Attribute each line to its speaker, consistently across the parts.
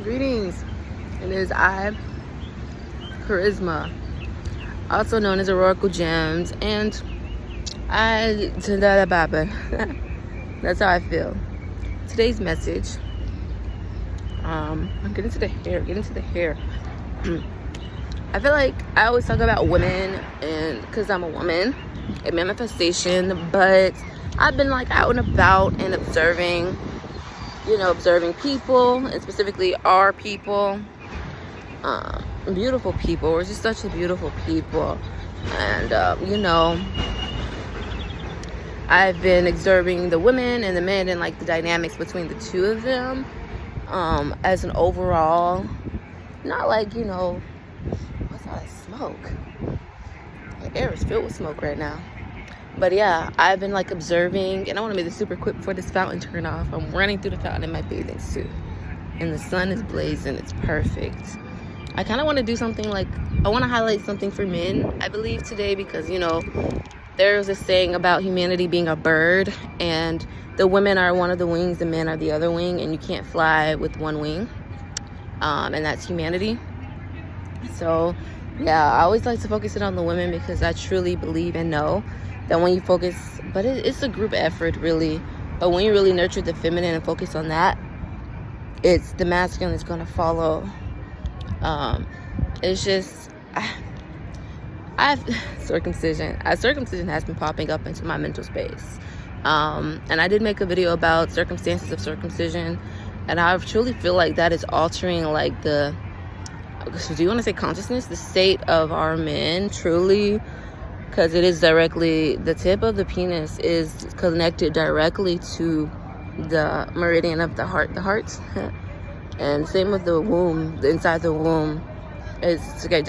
Speaker 1: Greetings. It is I, Charisma, also known as Auroraclegemz, and that's how I feel. Today's message. I'm getting to the hair. I feel like I always talk about women, and because I'm a woman, a manifestation, but I've been like out and about and observing people, and specifically our people, beautiful people. We're just such a beautiful people. And I've been observing the women and the men and like the dynamics between the two of them, as an overall, not like, what's all that smoke? The air is filled with smoke right now. But yeah, I've been like observing, and I want to make this super quick before this fountain turn off. I'm running through the fountain in my bathing suit, and the sun is blazing. It's perfect. I kind of want to do something like, I want to highlight something for men, I believe, today, because there's a saying about humanity being a bird, and the women are one of the wings, the men are the other wing, and you can't fly with one wing, and that's humanity. So yeah, I always like to focus it on the women, because I truly believe and know that when you focus, but it's a group effort really, but when you really nurture the feminine and focus on that, it's the masculine is going to follow. It's just, circumcision has been popping up into my mental space, and I did make a video about circumstances of circumcision, and I truly feel like that is altering like do you want to say consciousness, the state of our men, truly. Because it is directly, the tip of the penis is connected directly to the meridian of the heart, and same with the womb, the inside the womb is to get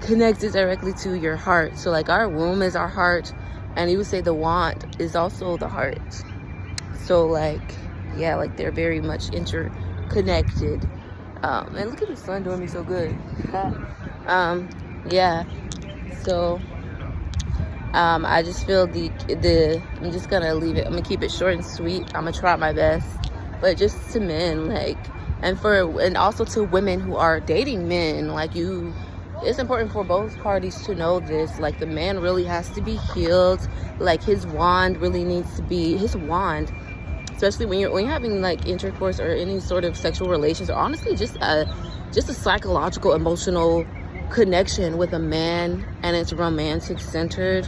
Speaker 1: connected directly to your heart. So like our womb is our heart, and you would say the wand is also the heart. So like, yeah, like they're very much interconnected. And look at the sun doing me so good. Yeah. So, I just feel I'm just gonna leave it. I'm gonna keep it short and sweet. I'm gonna try my best, but just to men, like, and also to women who are dating men, like it's important for both parties to know this. Like the man really has to be healed. Like his wand really needs to be his wand, especially when you're having like intercourse or any sort of sexual relations, or honestly just a psychological, emotional connection with a man, and it's romantic centered.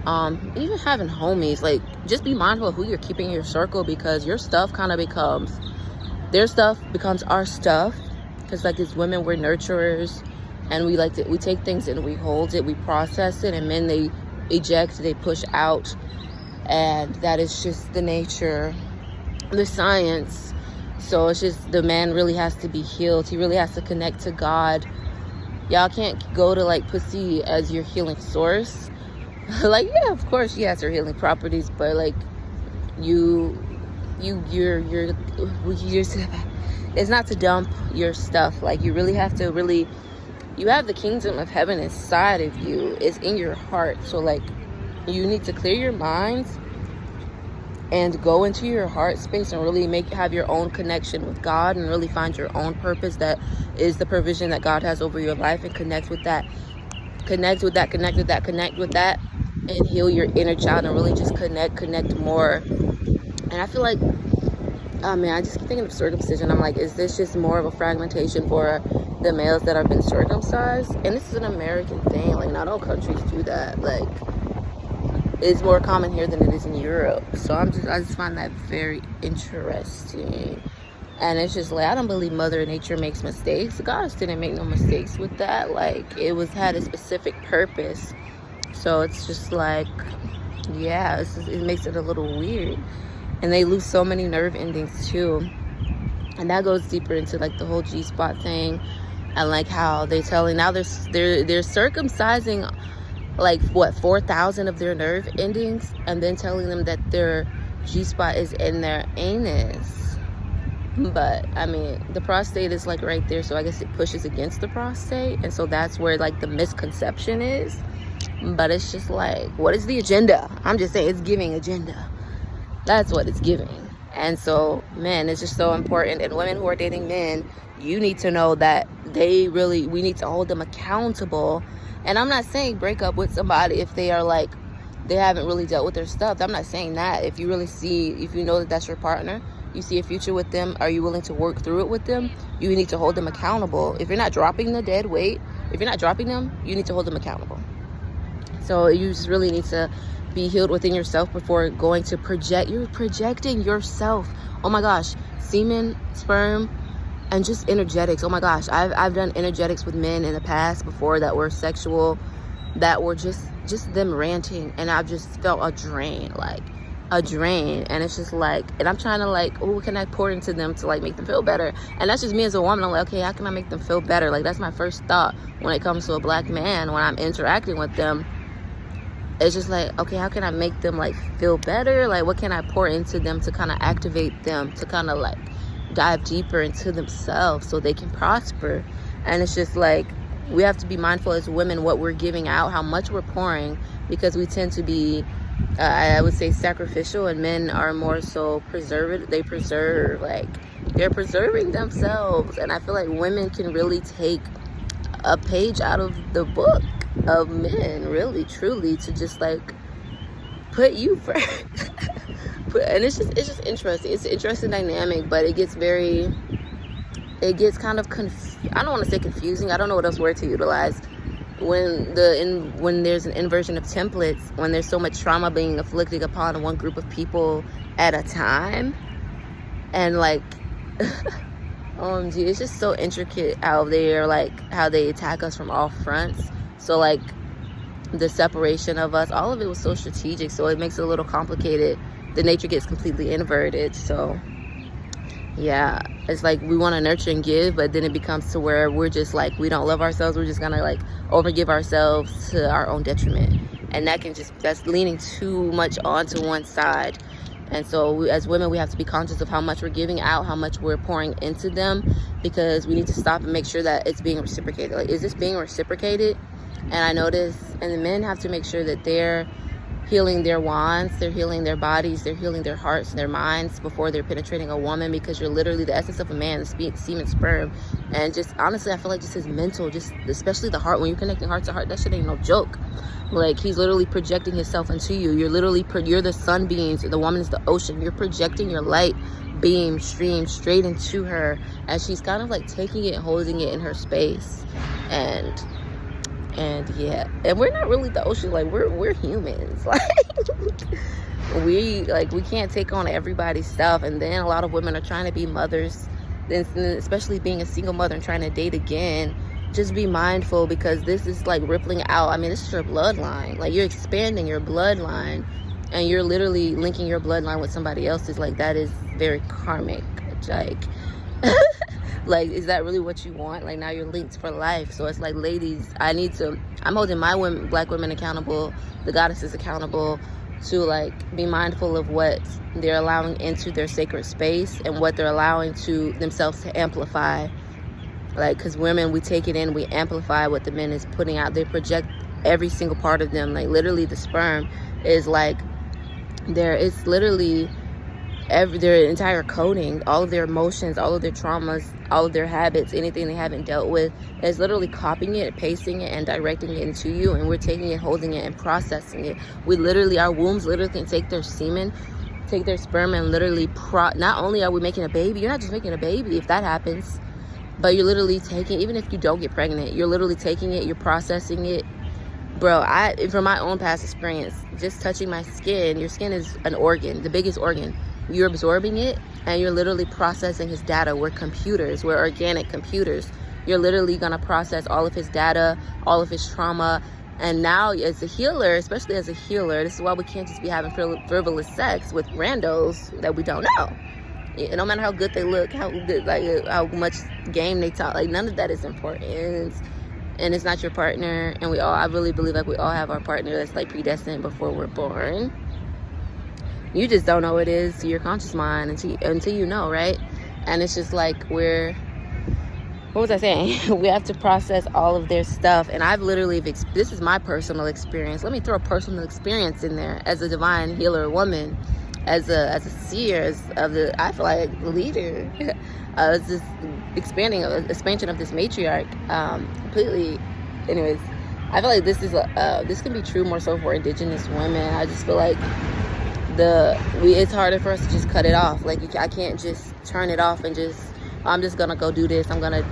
Speaker 1: Even having homies, like just be mindful of who you're keeping in your circle, because your stuff kind of becomes their stuff, becomes our stuff. Because like as women, we're nurturers, and we take things and we hold it, we process it, and men, they eject, they push out, and that is just the nature, the science. So it's just, the man really has to be healed. He really has to connect to God. Y'all can't go to like pussy as your healing source. Like, yeah, of course she has her healing properties, but like you're it's not to dump your stuff. Like you really have to you have the kingdom of heaven inside of you. It's in your heart. So like you need to clear your minds and go into your heart space and really have your own connection with God, and really find your own purpose that is the provision that God has over your life, and connect with that, and heal your inner child, and really just connect more. And I feel like, oh man, I just keep thinking of circumcision. I'm like, is this just more of a fragmentation for the males that have been circumcised? And this is an American thing. Like not all countries do that. Like it's more common here than it is in Europe. So I just find that very interesting. And it's just like, I don't believe Mother Nature makes mistakes. God didn't make no mistakes with that. Like it had a specific purpose. So it's just like, yeah, it makes it a little weird. And they lose so many nerve endings too. And that goes deeper into like the whole G-spot thing, and like how they're telling now they're circumcising like 4,000 of their nerve endings, and then telling them that their G-spot is in their anus. But I mean, the prostate is like right there, so I guess it pushes against the prostate, and so that's where like the misconception is. But it's just like, what is the agenda? I'm just saying, it's giving agenda. That's what it's giving. And so, men, it's just so important. And women who are dating men, you need to know that we need to hold them accountable. And I'm not saying break up with somebody if they are like, they haven't really dealt with their stuff. I'm not saying that. If you know that that's your partner, you see a future with them, are you willing to work through it with them? You need to hold them accountable. If you're not dropping the dead weight, if you're not dropping them, you need to hold them accountable. So you just really need to be healed within yourself before going to project. You're projecting yourself. Oh my gosh, semen, sperm, and just energetics. Oh my gosh, I've done energetics with men in the past before that were sexual, that were just them ranting, and I've just felt a drain, and it's just like, and I'm trying to like, oh, can I pour into them to like make them feel better? And that's just me as a woman. I'm like, okay, how can I make them feel better? Like, that's my first thought when it comes to a black man when I'm interacting with them. It's just like, okay, how can I make them like feel better? Like, what can I pour into them to kind of activate them, to kind of like dive deeper into themselves so they can prosper? And it's just like, we have to be mindful as women what we're giving out, how much we're pouring, because we tend to be, I would say, sacrificial, and men are more so preservative. They're preserving themselves. And I feel like women can really take a page out of the book of men, really, truly, to just like put you first. And it's just interesting. It's an interesting dynamic, but it gets kind of I don't want to say confusing. I don't know what else word to utilize. When there's an inversion of templates, when there's so much trauma being afflicted upon one group of people at a time, and like, OMG, it's just so intricate out there, like how they attack us from all fronts. So like the separation of us, all of it was so strategic, so it makes it a little complicated. The nature gets completely inverted. So yeah, it's like we want to nurture and give, but then it becomes to where we're just like, we don't love ourselves. We're just gonna like overgive ourselves to our own detriment, and that's leaning too much onto one side. And so as women, we have to be conscious of how much we're giving out, how much we're pouring into them, because we need to stop and make sure that it's being reciprocated. Like, is this being reciprocated? And I notice, and the men have to make sure that they're healing their wands, they're healing their bodies, they're healing their hearts and their minds before they're penetrating a woman, because you're literally the essence of a man, the semen, sperm. And just honestly, I feel like just his mental, just especially the heart, when you're connecting heart to heart, that shit ain't no joke. Like, he's literally projecting himself into you. You're the sunbeams, the woman is the ocean. You're projecting your light beam stream straight into her, as she's kind of like taking it and holding it in her space. And yeah, and we're not really the ocean. Like, we're humans. Like, we can't take on everybody's stuff. And then a lot of women are trying to be mothers, then especially being a single mother and trying to date again. Just be mindful, because this is like rippling out. I mean, this is your bloodline. Like, you're expanding your bloodline, and you're literally linking your bloodline with somebody else's. Like, that is very karmic. Like, like, is that really what you want? Like, now you're linked for life. So it's like, ladies, I'm holding my black women accountable, the goddesses accountable, to like be mindful of what they're allowing into their sacred space and what they're allowing to themselves to amplify. Like, because women, we take it in, we amplify what the men is putting out. They project every single part of them. Like, literally, the sperm is like, it's literally their entire coding, all of their emotions, all of their traumas, all of their habits, anything they haven't dealt with, is literally copying it, pasting it, and directing it into you. And we're taking it, holding it, and processing it. Our wombs literally can take their semen, take their sperm, and literally not only are we making a baby, you're not just making a baby if that happens, but you're literally taking, even if you don't get pregnant, you're literally taking it, you're processing it. Bro, from my own past experience, just touching my skin, your skin is an organ, the biggest organ. You're absorbing it, and you're literally processing his data. We're computers. We're organic computers. You're literally going to process all of his data, all of his trauma. And now, as a healer, especially as a healer, this is why we can't just be having frivolous sex with randos that we don't know. No matter how good they look, how good, like how much game they talk, like none of that is important. And it's not your partner. And I really believe like we all have our partner that's like predestined before we're born. You just don't know it is to your conscious mind until you know, right? And it's just like what was I saying? We have to process all of their stuff. And I've literally, this is my personal experience. Let me throw a personal experience in there as a divine healer woman. as a seer, of the, I feel like, leader, as this expansion of this matriarch, completely. Anyways, I feel like this is this can be true more so for indigenous women. I just feel like it's harder for us to just cut it off. Like, I can't just turn it off and just, I'm just gonna go do this, I'm gonna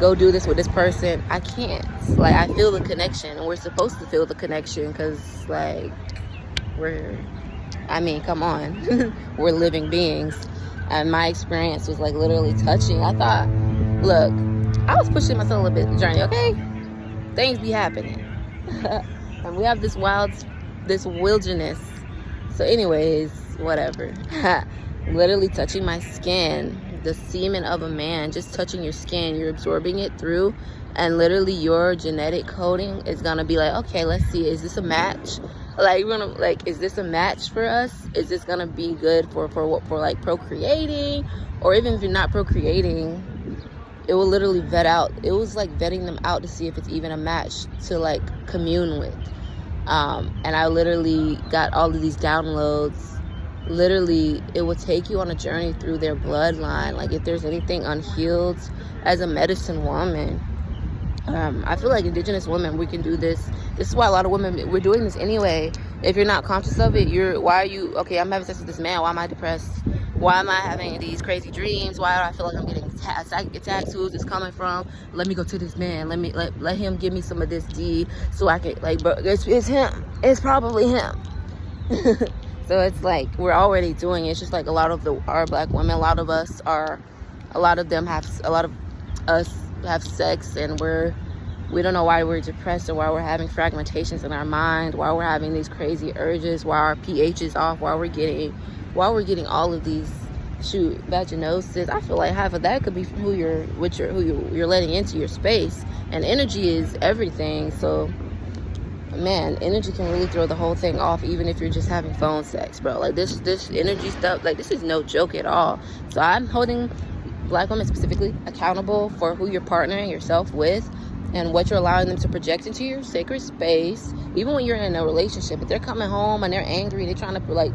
Speaker 1: go do this with this person. I can't. Like, I feel the connection, and we're supposed to feel the connection, because like come on. We're living beings. And my experience was like literally touching. I thought, look, I was pushing myself a little bit in the journey, okay? Things be happening. And we have this wilderness. So anyways, whatever. Literally touching my skin, the semen of a man, just touching your skin, you're absorbing it through, and literally your genetic coding is gonna be like, okay, let's see, is this a match? Like, we're gonna, like, is this a match for us? Is this gonna be good for like procreating? Or even if you're not procreating, it will literally vet out. It was like vetting them out to see if it's even a match to like commune with. And I literally got all of these downloads. Literally, it will take you on a journey through their bloodline. Like, if there's anything unhealed, as a medicine woman, I feel like indigenous women, we can do this. This is why a lot of women, we're doing this anyway. If you're not conscious of it, okay, I'm having sex with this man, why am I depressed? Why am I having these crazy dreams? Why do I feel like I'm getting attacked? Who's this coming from? Let me go to this man. Let him give me some of this D, so I can, like, bro, it's him. It's probably him. So it's like, we're already doing it. It's just like a lot of our black women, a lot of us have sex, and we don't know why we're depressed, or why we're having fragmentations in our mind, why we're having these crazy urges, why our pH is off, why we're getting all of these vaginosis. I feel like half of that could be from who you're letting into your space. And energy is everything. So man, energy can really throw the whole thing off, even if you're just having phone sex, bro. Like, this energy stuff, like, this is no joke at all. So I'm holding black women specifically accountable for who you're partnering yourself with, and what you're allowing them to project into your sacred space. Even when you're in a relationship, if they're coming home and they're angry, they're trying to like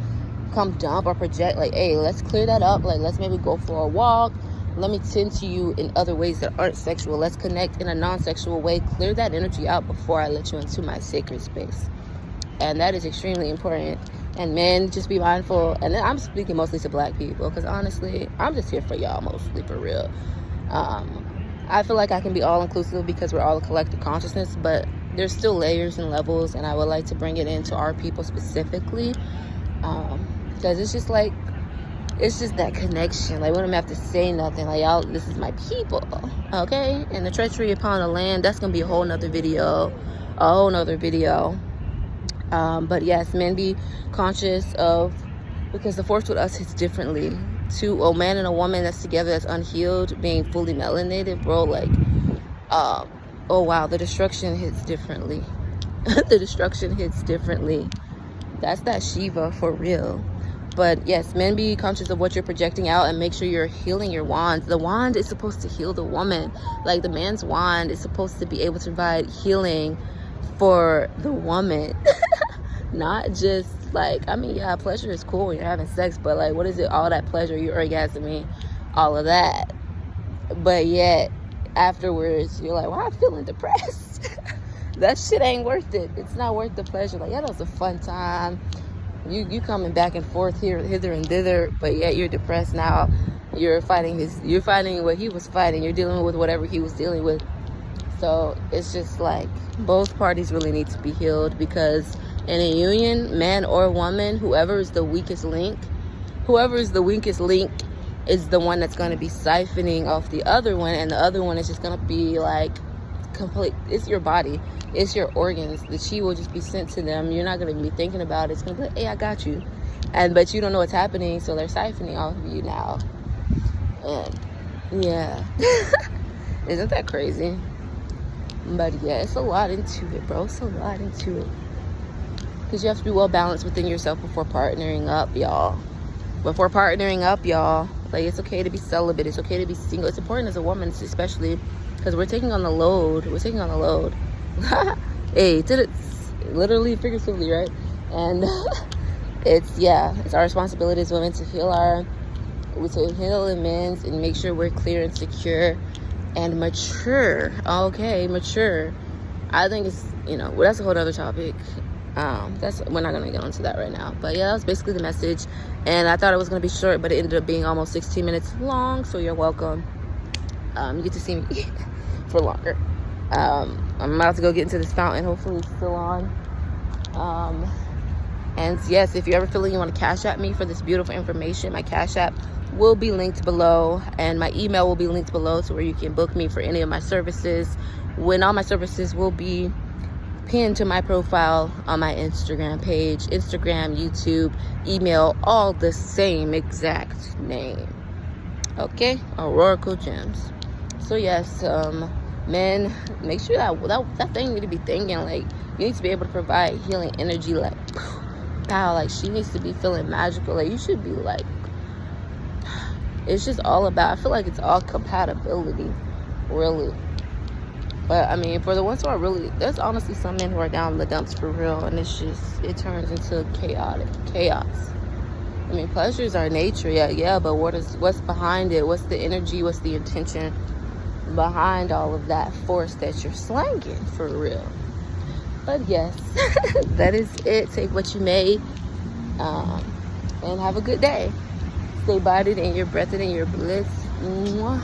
Speaker 1: come dump or project, like, hey, let's clear that up. Like, let's maybe go for a walk. Let me tend to you in other ways that aren't sexual. Let's connect in a non-sexual way. Clear that energy out before I let you into my sacred space. And that is extremely important. And men, just be mindful. And then I'm speaking mostly to black people, because honestly, I'm just here for y'all, mostly, for real. I feel like I can be all-inclusive because we're all a collective consciousness, but there's still layers and levels, and I would like to bring it into our people specifically, because it's just like, it's just that connection. Like, we don't have to say nothing. Like, y'all, this is my people, okay? And the treachery upon the land, that's gonna be a whole nother video. But yes, men, be conscious of, because the force with us hits differently. A man and a woman that's together, that's unhealed, being fully melanated, bro, like, oh wow, the destruction hits differently. The destruction hits differently. That's that Shiva for real. But yes, men, be conscious of what you're projecting out, and make sure you're healing your wand. The wand is supposed to heal the woman. Like, the man's wand is supposed to be able to provide healing for the woman. Not just like, I mean, yeah, pleasure is cool when you're having sex, but like, what is it? All that pleasure, you're orgasming, all of that. But yet, afterwards, you're like, well, I'm feeling depressed. That shit ain't worth it. It's not worth the pleasure. Like, yeah, that was a fun time. You coming back and forth hither and thither, but yet you're depressed now. You're fighting what he was fighting. You're dealing with whatever he was dealing with. So it's just like, both parties really need to be healed, because in a union, man or woman, whoever is the weakest link is the one that's going to be siphoning off the other one, and the other one is just going to be like complete. It's your body, it's your organs. The chi will just be sent to them. You're not going to be thinking about it. It's going to be like, hey, I got you. But you don't know what's happening, so they're siphoning off of you now. And yeah. Isn't that crazy? But yeah, it's a lot into it, bro. It's a lot into it. Because you have to be well balanced within yourself before partnering up, y'all. Like, it's okay to be celibate. It's okay to be single. It's important as a woman, especially because we're taking on the load. Hey, did it literally, figuratively, right? And it's our responsibility as women to heal and men's and make sure we're clear and secure and mature. Okay, mature. I think it's, well, that's a whole other topic. We're not gonna get into that right now. But yeah, that was basically the message. And I thought it was gonna be short, but it ended up being almost 16 minutes long. So you're welcome. You get to see me for longer. I'm about to go get into this fountain. Hopefully it's still on. And yes, if you're ever feeling you want to cash at me for this beautiful information, my cash app will be linked below, and my email will be linked below to where you can book me for any of my services. When all my services will be pinned to my profile on my Instagram page, Instagram, YouTube, email, all the same exact name. Okay, Auroraclegemz. So yes, men, make sure that thing need to be thinking like you need to be able to provide healing energy, like pow, like she needs to be feeling magical. Like you should be like, it's just all about, I feel like it's all compatibility, really. But I mean, for the ones who are really, there's honestly some men who are down in the dumps for real, and it turns into chaos. I mean, pleasures are nature, yeah, but what's behind it? What's the energy? What's the intention behind all of that force that you're slanging for real? But yes, that is it. Take what you may, and have a good day. Stay bodied in your breath and in your bliss. Mwah.